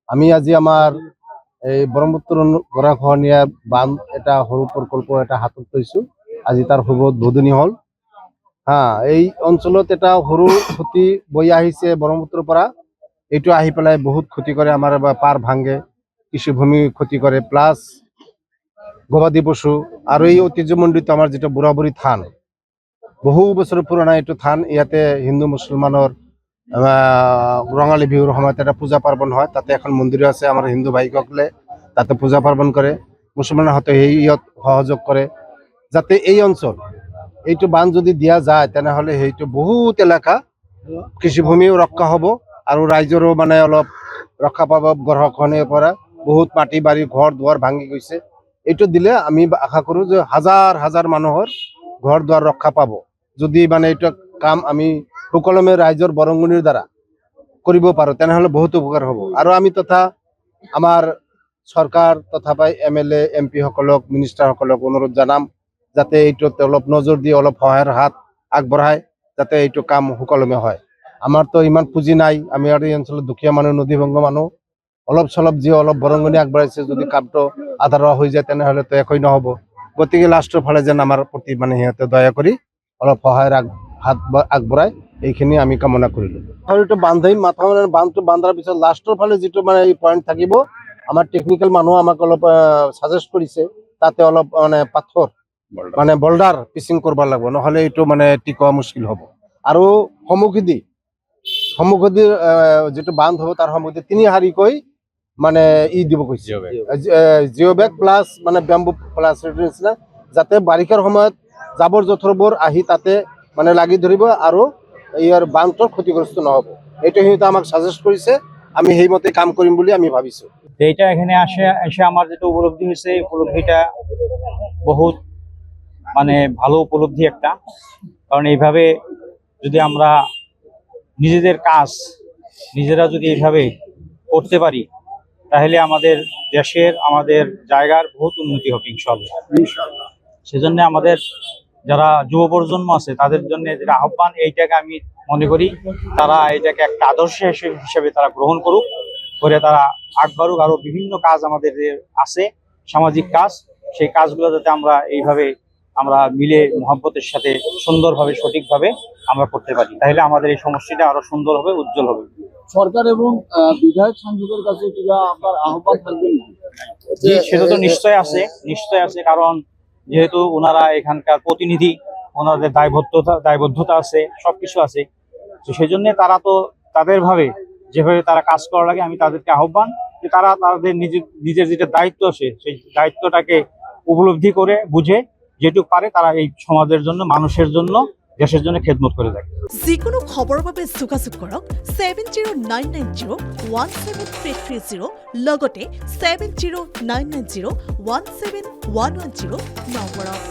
আমি আজি আমার এই ব্রহ্মপুত্র গৰাখহনীয়া বান্ধ এটা সৰু প্ৰকল্প এটা হাতত লৈছো। আজি তাৰ শুভ উদ্বোধনী হল। এই অঞ্চলত এটা সৰু ক্ষতি বৈ আহিছে ব্ৰহ্মপুত্ৰৰ পৰা। এইটো আহি পেলাই বহুত ক্ষতি কৰে, আমাৰ পাৰ ভাঙে, কৃষিভূমি ক্ষতি কৰে, প্লাছ গবাদি পশু। আৰু এই ঐতিহ্যমণ্ডিত আমাৰ যেটা বুঢ়াবুঢ়ী থান, বহু বছৰ পুৰণা এইটো থান। ইয়াতে হিন্দু মুছলমানৰ ৰঙালী বিহুৰ সময়ত এটা পূজা পাৰ্বণ হয়। তাতে এখন মন্দিৰ আছে। আমাৰ হিন্দু ভাইসকলে তাতে পূজা পাৰ্বণ কৰে, মুছলমানৰ হাতে ইয়াত সহযোগ কৰে যাতে এই অঞ্চল এইটো বান্ধ যদি দিয়া যায় তেনেহলে সেইটো বহুত এলেকা কৃষিভূমিও ৰক্ষা হ'ব আৰু ৰাইজৰো মানে অলপ ৰক্ষা পাব। গৰাখহনীয়াৰ পৰা বহুত মাটি বাৰী ঘৰ দুৱাৰ ভাঙি গৈছে। এইটো দিলে আমি আশা কৰো যে হাজাৰ হাজাৰ মানুহৰ ঘৰ দুৱাৰ ৰক্ষা পাব। যদি মানে এইটো কাম আমি সুকলমে ৰাইজৰ বৰঙণিৰ দ্বাৰা কৰিব পাৰো তেনেহলে বহুত উপকাৰ হ'ব। আৰু আমি তথা আমাৰ চৰকাৰ তথা MLA MP সকলক, মিনিষ্টাৰ সকলক অনুৰোধ জনাম যাতে এইটোত অলপ নজৰ দি অলপ সহায়ৰ হাত আগবঢ়ায় যাতে এইটো কাম সুকলমে হয়। আমাৰতো ইমান পুঁজি নাই, আমি আৰু এই অঞ্চলত দুখীয়া মানুহ, নদীভংগ মানুহ। অলপ চলপ যি অলপ বৰঙণি আগবঢ়াইছে, যদি কামটো আধাৰুৱা হৈ যায় তেনেহলে তো একোই নহ'ব। গতিকে লাষ্টৰ ফালে যেন আমাৰ প্ৰতি মানে সিহঁতে দয়া কৰি অলপ সহায়ৰ হাত আগবঢ়ায়, এইখিনি আমি কামনা কৰিলো। আৰু এইটো বান্ধিম, বান্ধটো বান্ধাৰ পিছত লাষ্টৰ ফালে যিটো মানে এই পইণ্ট থাকিব, আমাৰ টেকনিকেল মানুহ আমাক অলপ সাজেষ্ট কৰিছে তাতে অলপ মানে পাথৰ মানে বল্ডাৰ পিচিং কৰিব লাগিব, নহলে এইটো মানে টিকোৱা মুস্কিল হ'ব। আৰু সন্মুখেদি যিটো বান্ধ হ'ব তাৰ সন্মুখেদি 3 শাৰীকৈ মানে দিব কৈছে, জিঅ' বেগ প্লাছ মানে বেম্বু প্লাছ নিচিনা, যাতে বাৰিষাৰ সময়ত জাবৰ জোথৰবোৰ আহি তাতে মানে লাগি ধৰিব আৰু ইয়াৰ বান্ধটো ক্ষতিগ্ৰস্ত নহ'ব। এইটো সিহঁতে আমাক সাজেষ্ট কৰিছে, আমি সেইমতে কাম কৰিম বুলি আমি ভাবিছো। এইটা এখানে এসে আমার যেটা উপলব্ধি হয়েছে, উপলব্ধিটা বহুত মানে ভালো উপলব্ধি একটা। কারণ এইভাবে যদি আমরা নিজেদের কাজ নিজেরা যদি এইভাবে করতে পারি তাহলে আমাদের দেশের, আমাদের জায়গার বহুত উন্নতি হবে ইনশাআল্লাহ। সেজন্য আমাদের যারা যুব প্রজন্ম আছে তাদের জন্য যেটা আহ্বান, এইটাকে আমি মনে করি তারা এটাকে একটা আদর্শ হিসেবে তারা গ্রহণ করুক, করে তারা আগবাড়ুক। আরো বিভিন্ন কাজ আমাদের আছে, সামাজিক কাজ, সেই কাজগুলো যাতে আমরা এইভাবে আমরা মিলে মহব্বতের সাথে সুন্দরভাবে সঠিকভাবে আমরা করতে পারি, তাহলে আমাদের এই সমষ্টিটা আরো সুন্দর হবে, উজ্জ্বল হবে। সরকার এবং বিধায়ক সাংসদের কাছে আপনার আহ্বান থাকবে? জি, সেটা তো নিশ্চয় আছে, কারণ যেহেতু ওনারা এখানকার প্রতিনিধি, ওনাদের দায়বদ্ধতা আছে, সবকিছু আছে। তো সেই জন্য তারা তো তাদের ভাবে যেভাবে তারা কাজ করা লাগে, আমি তাদেরকে আহ্বান যে তারা তাদের নিজের যেটা দায়িত্ব আছে সেই দায়িত্বটাকে উপলব্ধি করে বুঝে যেটুকু পারে তারা এই সমাজের জন্য, মানুষের জন্য, দেশের জন্য খেদমত করে থাকে। যিকোনো খবৰৰ বাবে যোগাযোগ কৰক 7099017330 লগতে 7099017110 নম্বৰত।